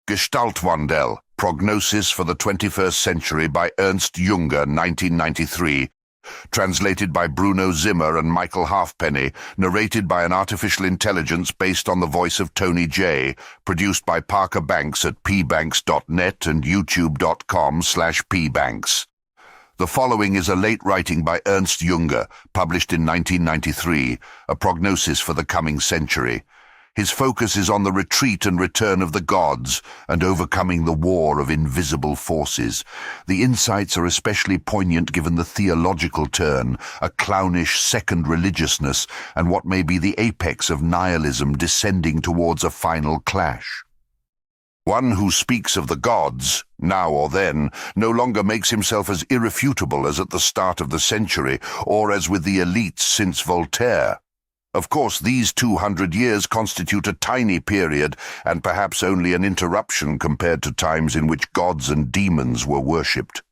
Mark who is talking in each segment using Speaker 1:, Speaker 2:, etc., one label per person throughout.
Speaker 1: Gestaltwandel, Prognosis for the 21st Century by Ernst Jünger, 1993. Translated by Bruno Zimmer and Michael Halfpenny, narrated by an artificial intelligence based on the voice of Tony J, produced by Parker Banks at pbanks.net and youtube.com/pbanks. The following is a late writing by Ernst Jünger, published in 1993, a prognosis for the coming century. His focus is on the retreat and return of the gods and overcoming the war of invisible forces. The insights are especially poignant given the theological turn, a clownish second religiousness, and what may be the apex of nihilism descending towards a final clash. One who speaks of the gods, now or then, no longer makes himself as irrefutable as at the start of the century, or as with the elites since Voltaire. Of course, these 200 years constitute a tiny period, and perhaps only an interruption compared to times in which gods and demons were worshipped.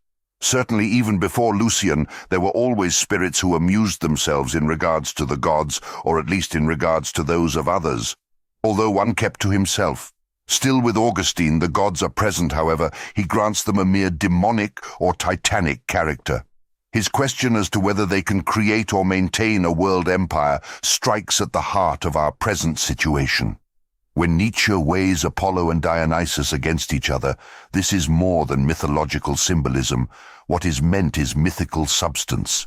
Speaker 1: Certainly, even before Lucian, there were always spirits who amused themselves in regards to the gods, or at least in regards to those of others, although one kept to himself. Still with Augustine, the gods are present, however, he grants them a mere demonic or titanic character. His question as to whether they can create or maintain a world empire strikes at the heart of our present situation. When Nietzsche weighs Apollo and Dionysus against each other, this is more than mythological symbolism. What is meant is mythical substance.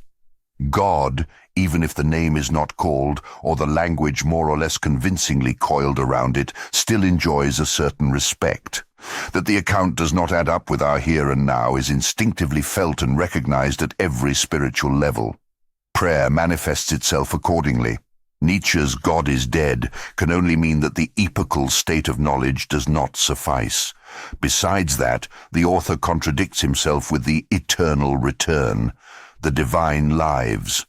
Speaker 1: God, even if the name is not called, or the language more or less convincingly coiled around it, still enjoys a certain respect. That the account does not add up with our here and now is instinctively felt and recognized at every spiritual level. Prayer manifests itself accordingly. Nietzsche's God is dead can only mean that the epochal state of knowledge does not suffice. Besides that, the author contradicts himself with the eternal return, the divine lives.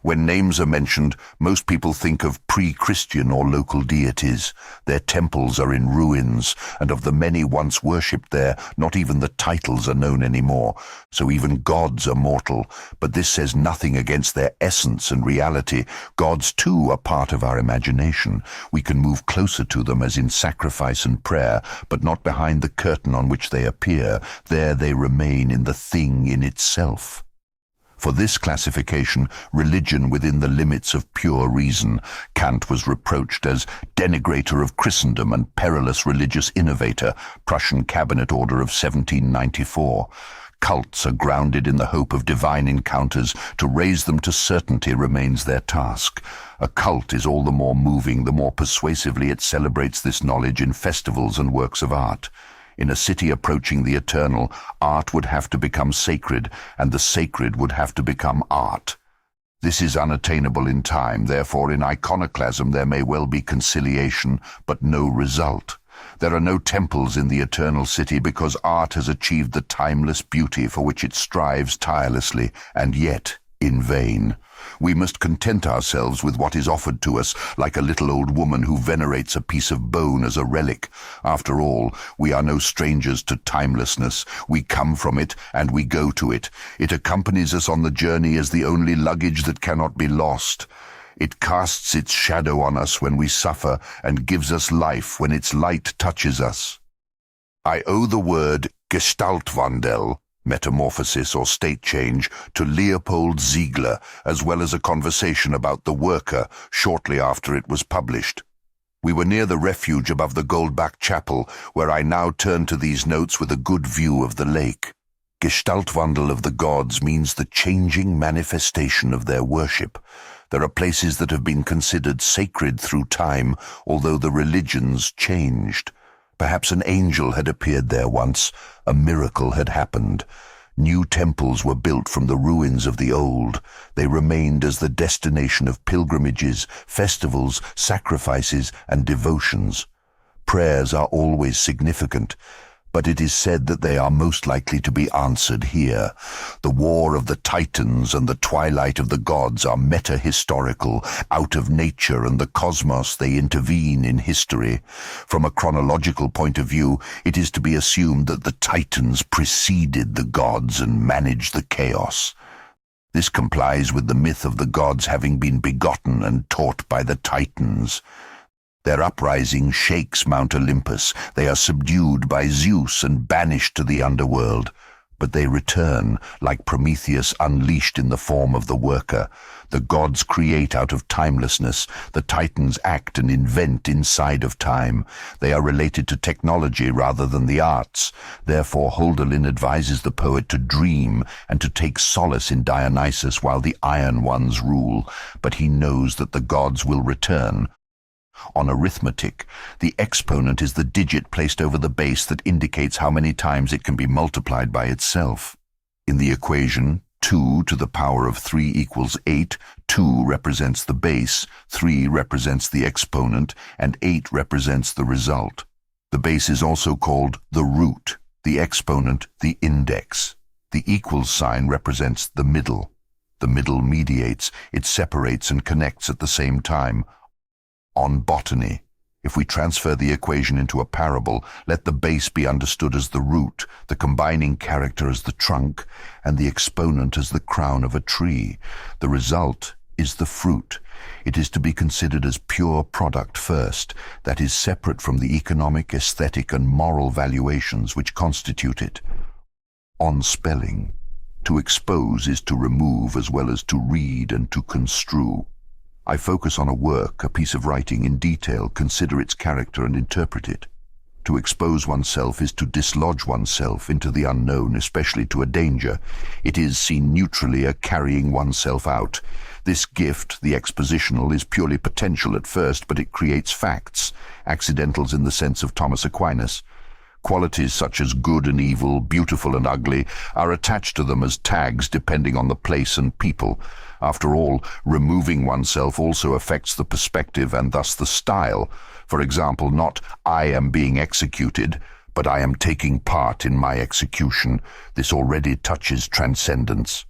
Speaker 1: When names are mentioned, most people think of pre-Christian or local deities. Their temples are in ruins, and of the many once worshipped there, not even the titles are known anymore. So even gods are mortal, but this says nothing against their essence and reality. Gods too are part of our imagination. We can move closer to them as in sacrifice and prayer, but not behind the curtain on which they appear. There they remain in the thing in itself. For this classification, religion within the limits of pure reason, Kant was reproached as denigrator of Christendom and perilous religious innovator, Prussian Cabinet Order of 1794. Cults are grounded in the hope of divine encounters. To raise them to certainty remains their task. A cult is all the more moving the more persuasively it celebrates this knowledge in festivals and works of art. In a city approaching the eternal, art would have to become sacred, and the sacred would have to become art. This is unattainable in time, therefore in iconoclasm there may well be conciliation, but no result. There are no temples in the eternal city because art has achieved the timeless beauty for which it strives tirelessly, and yet in vain. We must content ourselves with what is offered to us, like a little old woman who venerates a piece of bone as a relic. After all, we are no strangers to timelessness. We come from it, and we go to it. It accompanies us on the journey as the only luggage that cannot be lost. It casts its shadow on us when we suffer, and gives us life when its light touches us. I owe the word Gestaltwandel, metamorphosis or state change, to Leopold Ziegler, as well as a conversation about The Worker shortly after it was published. We were near the refuge above the Goldbach Chapel, where I now turn to these notes with a good view of the lake. Gestaltwandel of the gods means the changing manifestation of their worship. There are places that have been considered sacred through time, although the religions changed. Perhaps an angel had appeared there once, a miracle had happened. New temples were built from the ruins of the old. They remained as the destination of pilgrimages, festivals, sacrifices, and devotions. Prayers are always significant, but it is said that they are most likely to be answered here. The war of the Titans and the twilight of the gods are meta-historical. Out of nature and the cosmos they intervene in history. From a chronological point of view, it is to be assumed that the Titans preceded the gods and managed the chaos. This complies with the myth of the gods having been begotten and taught by the Titans. Their uprising shakes Mount Olympus. They are subdued by Zeus and banished to the underworld. But they return, like Prometheus unleashed in the form of the worker. The gods create out of timelessness. The titans act and invent inside of time. They are related to technology rather than the arts. Therefore, Hölderlin advises the poet to dream and to take solace in Dionysus while the Iron Ones rule. But he knows that the gods will return. On arithmetic, the exponent is the digit placed over the base that indicates how many times it can be multiplied by itself. In the equation, 2 to the power of 3 equals 8, 2 represents the base, 3 represents the exponent, and 8 represents the result. The base is also called the root, the exponent the index. The equals sign represents the middle. The middle mediates, it separates and connects at the same time. On botany, if we transfer the equation into a parable, let the base be understood as the root, the combining character as the trunk, and the exponent as the crown of a tree. The result is the fruit. It is to be considered as pure product first, that is separate from the economic, aesthetic, and moral valuations which constitute it. On spelling, to expose is to remove as well as to read and to construe. I focus on a work, a piece of writing in detail, consider its character and interpret it. To expose oneself is to dislodge oneself into the unknown, especially to a danger. It is, seen neutrally, a carrying oneself out. This gift, the expositional, is purely potential at first, but it creates facts, accidentals in the sense of Thomas Aquinas. Qualities such as good and evil, beautiful and ugly, are attached to them as tags depending on the place and people. After all, removing oneself also affects the perspective and thus the style. For example, not "I am being executed," but "I am taking part in my execution." This already touches transcendence.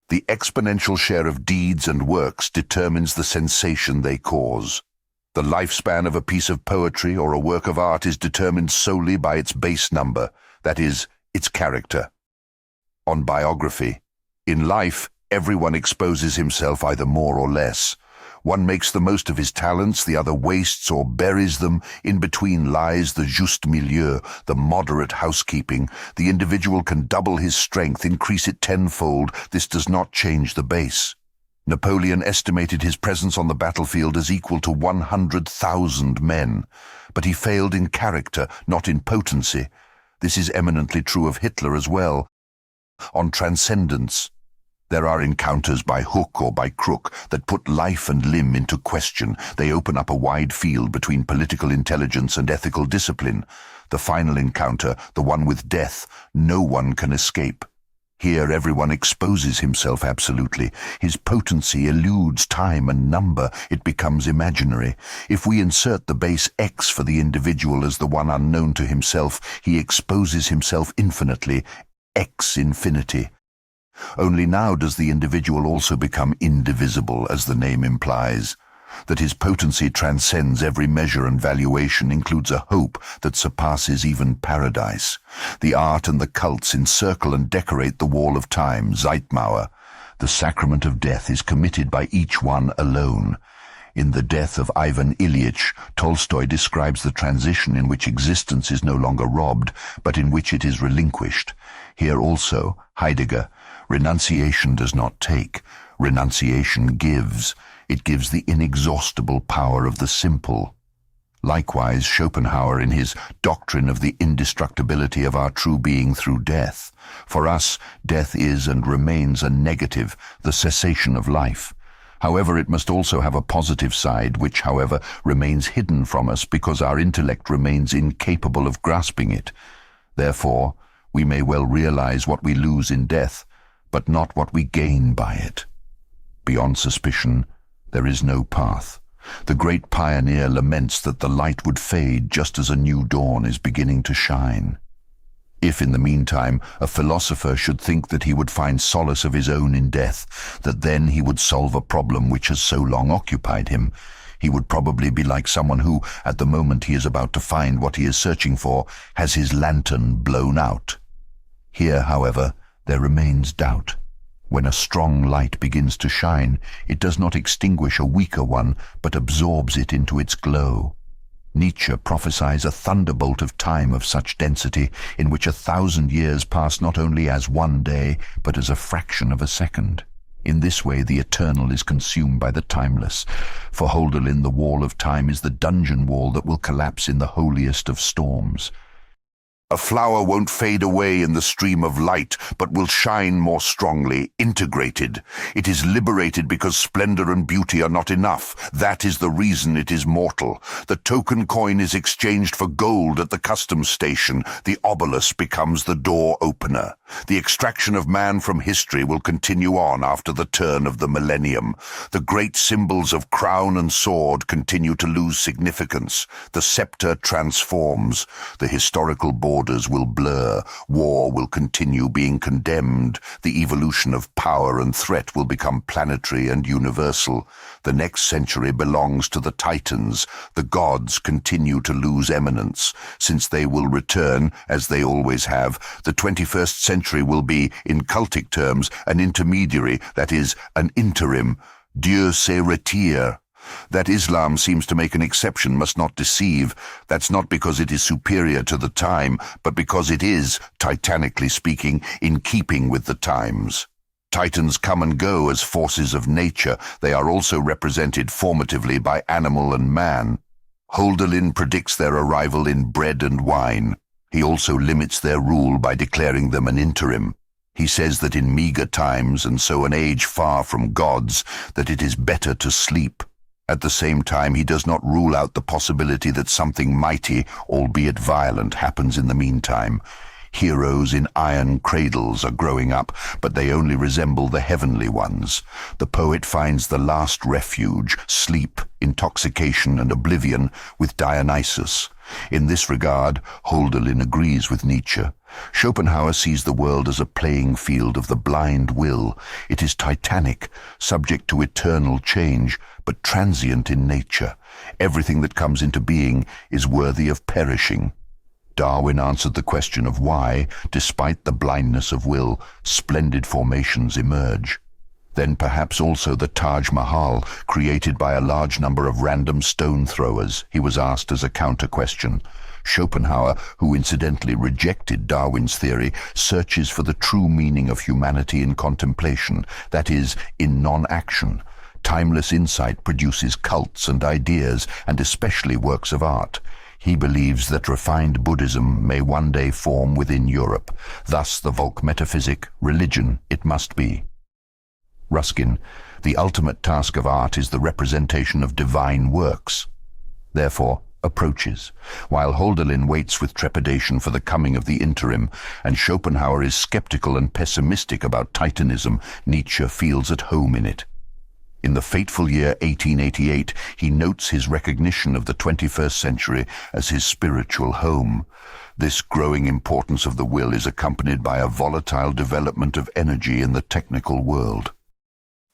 Speaker 1: The exponential share of deeds and works determines the sensation they cause. The lifespan of a piece of poetry or a work of art is determined solely by its base number, that is, its character. On biography, in life, everyone exposes himself either more or less. One makes the most of his talents, the other wastes or buries them. In between lies the juste milieu, the moderate housekeeping. The individual can double his strength, increase it tenfold. This does not change the base. Napoleon estimated his presence on the battlefield as equal to 100,000 men, but he failed in character, not in potency. This is eminently true of Hitler as well. On transcendence, there are encounters by hook or by crook that put life and limb into question. They open up a wide field between political intelligence and ethical discipline. The final encounter, the one with death, no one can escape. Here everyone exposes himself absolutely. His potency eludes time and number. It becomes imaginary. If we insert the base X for the individual as the one unknown to himself, he exposes himself infinitely, X infinity. Only now does the individual also become indivisible, as the name implies. That his potency transcends every measure and valuation includes a hope that surpasses even paradise. The art and the cults encircle and decorate the wall of time, Zeitmauer. The sacrament of death is committed by each one alone. In The Death of Ivan Ilyich, Tolstoy describes the transition in which existence is no longer robbed, but in which it is relinquished. Here also, Heidegger, renunciation does not take, renunciation gives. It gives the inexhaustible power of the simple. Likewise, Schopenhauer in his doctrine of the indestructibility of our true being through death. For us, death is and remains a negative, the cessation of life. However, it must also have a positive side, which, however, remains hidden from us because our intellect remains incapable of grasping it. Therefore, we may well realize what we lose in death, but not what we gain by it. Beyond suspicion, there is no path. The great pioneer laments that the light would fade just as a new dawn is beginning to shine. If, in the meantime, a philosopher should think that he would find solace of his own in death, that then he would solve a problem which has so long occupied him, he would probably be like someone who, at the moment he is about to find what he is searching for, has his lantern blown out. Here, however, there remains doubt. When a strong light begins to shine, it does not extinguish a weaker one, but absorbs it into its glow. Nietzsche prophesies a thunderbolt of time of such density, in which 1,000 years pass not only as one day, but as a fraction of a second. In this way the eternal is consumed by the timeless. For Hölderlin, the wall of time is the dungeon wall that will collapse in the holiest of storms. A flower won't fade away in the stream of light, but will shine more strongly, integrated. It is liberated because splendor and beauty are not enough. That is the reason it is mortal. The token coin is exchanged for gold at the customs station. The obelisk becomes the door opener. The extraction of man from history will continue on after the turn of the millennium. The great symbols of crown and sword continue to lose significance. The scepter transforms. The historical borders will blur. War will continue being condemned. The evolution of power and threat will become planetary and universal. The next century belongs to the Titans. The gods continue to lose eminence. Since they will return, as they always have, the 21st century will be, in cultic terms, an intermediary, that is, an interim. Dieu se retire. That Islam seems to make an exception must not deceive. That's not because it is superior to the time, but because it is, titanically speaking, in keeping with the times. Titans come and go as forces of nature. They are also represented formatively by animal and man. Hölderlin predicts their arrival in bread and wine. He also limits their rule by declaring them an interim. He says that in meager times, and so an age far from gods, that it is better to sleep. At the same time, he does not rule out the possibility that something mighty, albeit violent, happens in the meantime. Heroes in iron cradles are growing up, but they only resemble the heavenly ones. The poet finds the last refuge, sleep, intoxication, and oblivion, with Dionysus. In this regard, Hölderlin agrees with Nietzsche. Schopenhauer sees the world as a playing field of the blind will. It is titanic, subject to eternal change, but transient in nature. Everything that comes into being is worthy of perishing. Darwin answered the question of why, despite the blindness of will, splendid formations emerge. Then perhaps also the Taj Mahal, created by a large number of random stone throwers, he was asked as a counter-question. Schopenhauer, who incidentally rejected Darwin's theory, searches for the true meaning of humanity in contemplation, that is, in non-action. Timeless insight produces cults and ideas, and especially works of art. He believes that refined Buddhism may one day form within Europe. Thus the Volk metaphysic, religion, it must be. Ruskin, the ultimate task of art is the representation of divine works. Therefore, approaches, while Hölderlin waits with trepidation for the coming of the interim, and Schopenhauer is skeptical and pessimistic about Titanism, Nietzsche feels at home in it. In the fateful year 1888, he notes his recognition of the 21st century as his spiritual home. This growing importance of the will is accompanied by a volatile development of energy in the technical world.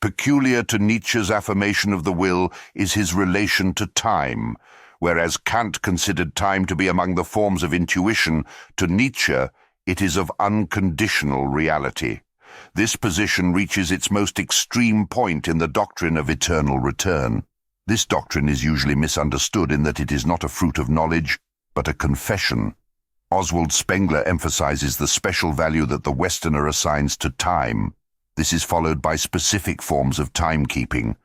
Speaker 1: Peculiar to Nietzsche's affirmation of the will is his relation to time. Whereas Kant considered time to be among the forms of intuition, to Nietzsche it is of unconditional reality. This position reaches its most extreme point in the doctrine of eternal return. This doctrine is usually misunderstood in that it is not a fruit of knowledge, but a confession. Oswald Spengler emphasizes the special value that the Westerner assigns to time. This is followed by specific forms of timekeeping.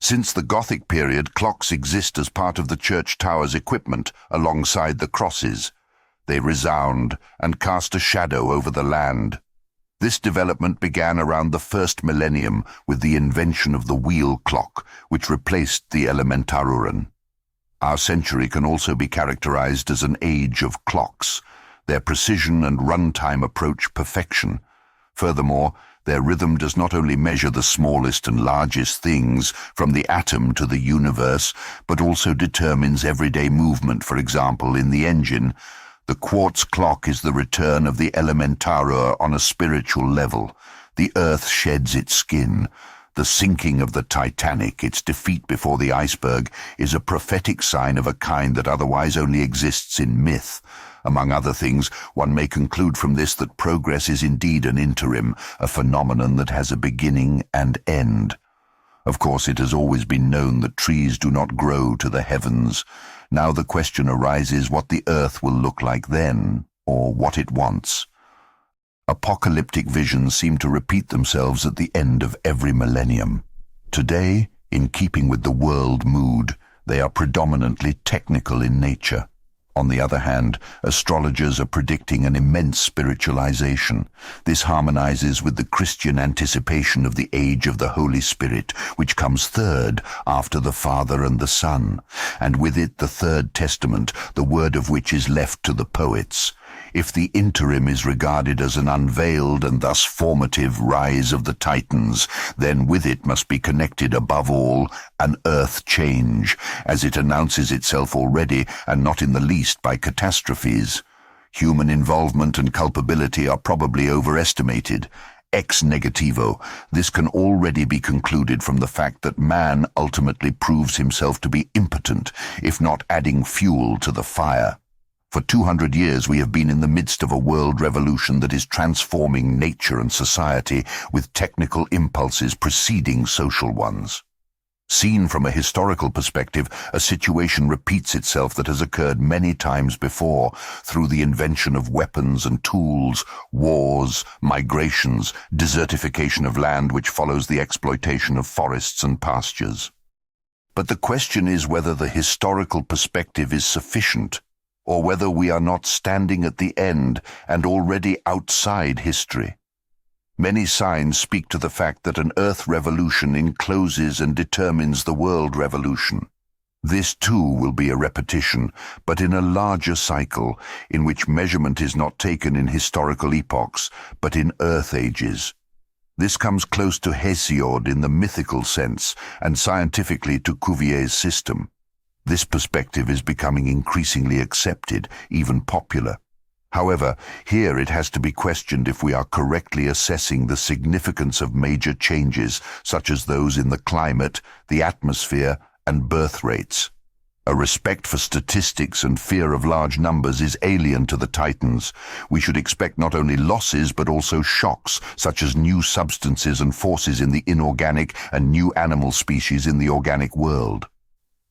Speaker 1: Since the Gothic period, clocks exist as part of the church tower's equipment alongside the crosses. They resound and cast a shadow over the land. This development began around the first millennium with the invention of the wheel clock, which replaced the elementaruren. Our century can also be characterized as an age of clocks. Their precision and runtime approach perfection. Furthermore, their rhythm does not only measure the smallest and largest things, from the atom to the universe, but also determines everyday movement, for example, in the engine. The quartz clock is the return of the elementarur on a spiritual level. The earth sheds its skin. The sinking of the Titanic, its defeat before the iceberg, is a prophetic sign of a kind that otherwise only exists in myth. Among other things, one may conclude from this that progress is indeed an interim, a phenomenon that has a beginning and end. Of course, it has always been known that trees do not grow to the heavens. Now the question arises what the earth will look like then, or what it wants. Apocalyptic visions seem to repeat themselves at the end of every millennium. Today, in keeping with the world mood, they are predominantly technical in nature. On the other hand, astrologers are predicting an immense spiritualization. This harmonizes with the Christian anticipation of the age of the Holy Spirit, which comes third after the Father and the Son, and with it the Third Testament, the word of which is left to the poets. If the interim is regarded as an unveiled and thus formative rise of the Titans, then with it must be connected above all an earth change, as it announces itself already and not in the least by catastrophes. Human involvement and culpability are probably overestimated. Ex negativo, this can already be concluded from the fact that man ultimately proves himself to be impotent, if not adding fuel to the fire. For 200 years we have been in the midst of a world revolution that is transforming nature and society with technical impulses preceding social ones. Seen from a historical perspective, a situation repeats itself that has occurred many times before through the invention of weapons and tools, wars, migrations, desertification of land which follows the exploitation of forests and pastures. But the question is whether the historical perspective is sufficient, or whether we are not standing at the end and already outside history. Many signs speak to the fact that an earth revolution encloses and determines the world revolution. This too will be a repetition, but in a larger cycle, in which measurement is not taken in historical epochs, but in earth ages. This comes close to Hesiod in the mythical sense, and scientifically to Cuvier's system. This perspective is becoming increasingly accepted, even popular. However, here it has to be questioned if we are correctly assessing the significance of major changes, such as those in the climate, the atmosphere, and birth rates. A respect for statistics and fear of large numbers is alien to the Titans. We should expect not only losses but also shocks, such as new substances and forces in the inorganic and new animal species in the organic world.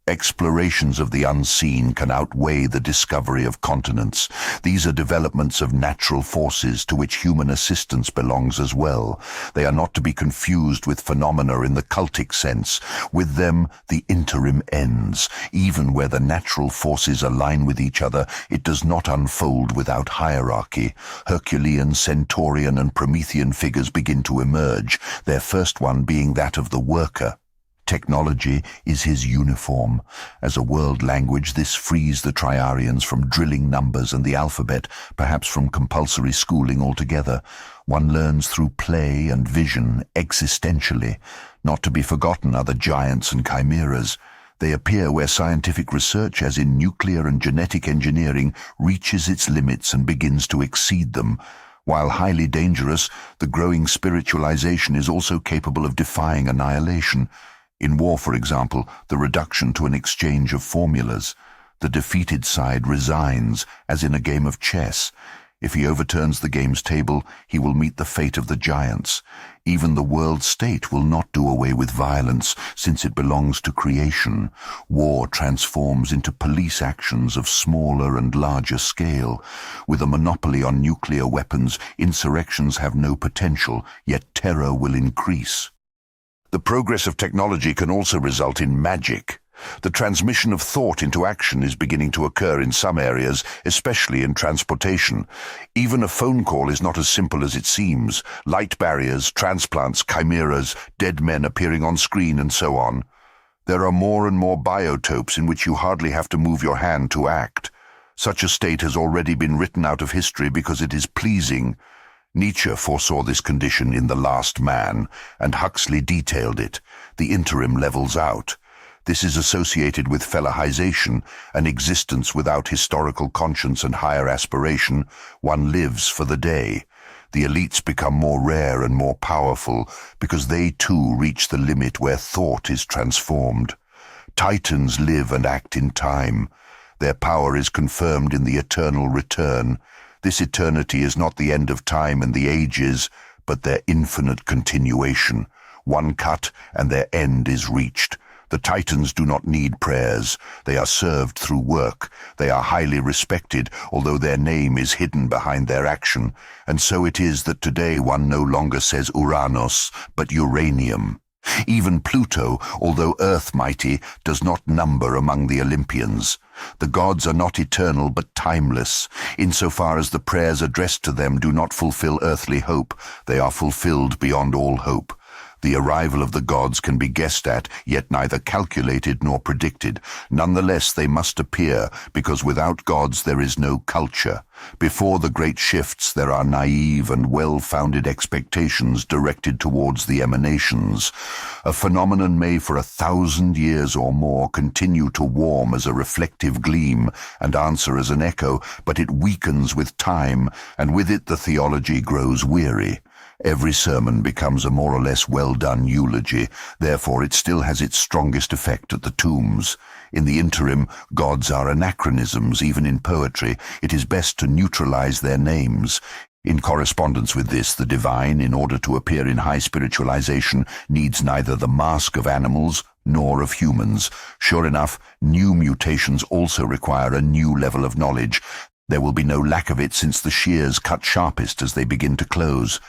Speaker 1: Explorations of the unseen can outweigh the discovery of continents. These are developments of natural forces to which human assistance belongs as well. They are not to be confused with phenomena in the cultic sense. With them, the interim ends. Even where the natural forces align with each other, it does not unfold without hierarchy. Herculean, Centaurian, and Promethean figures begin to emerge, their first one being that of the worker. Technology is his uniform. As a world language, this frees the Triarians from drilling numbers and the alphabet, perhaps from compulsory schooling altogether. One learns through play and vision, existentially. Not to be forgotten are the giants and chimeras. They appear where scientific research, as in nuclear and genetic engineering, reaches its limits and begins to exceed them. While highly dangerous, the growing spiritualization is also capable of defying annihilation. In war, for example, the reduction to an exchange of formulas. The defeated side resigns, as in a game of chess. If he overturns the game's table, he will meet the fate of the giants. Even the world state will not do away with violence, since it belongs to creation. War transforms into police actions of smaller and larger scale. With a monopoly on nuclear weapons, insurrections have no potential, yet terror will increase. The progress of technology can also result in magic. The transmission of thought into action is beginning to occur in some areas, especially in transportation. Even a phone call is not as simple as it seems. Light barriers, transplants, chimeras, dead men appearing on screen, and so on. There are more and more biotopes in which you hardly have to move your hand to act. Such a state has already been written out of history because it is pleasing. Nietzsche foresaw this condition in The Last Man, and Huxley detailed it. The interim levels out. This is associated with fellahization, an existence without historical conscience and higher aspiration. One lives for the day. The elites become more rare and more powerful because they too reach the limit where thought is transformed. Titans live and act in time. Their power is confirmed in the eternal return. This eternity is not the end of time and the ages, but their infinite continuation. One cut and their end is reached. The Titans do not need prayers. They are served through work. They are highly respected, although their name is hidden behind their action. And so it is that today one no longer says Uranus, but uranium. Even Pluto, although earth-mighty, does not number among the Olympians. The gods are not eternal but timeless. Insofar as the prayers addressed to them do not fulfill earthly hope, they are fulfilled beyond all hope. The arrival of the gods can be guessed at, yet neither calculated nor predicted. Nonetheless, they must appear, because without gods there is no culture. Before the great shifts, there are naive and well-founded expectations directed towards the emanations. A phenomenon may for 1,000 years or more continue to warm as a reflective gleam and answer as an echo, but it weakens with time, and with it the theology grows weary. Every sermon becomes a more or less well-done eulogy, therefore it still has its strongest effect at the tombs. In the interim, gods are anachronisms, even in poetry. It is best to neutralize their names. In correspondence with this, the divine, in order to appear in high spiritualization, needs neither the mask of animals nor of humans. Sure enough, new mutations also require a new level of knowledge. There will be no lack of it since the shears cut sharpest as they begin to close.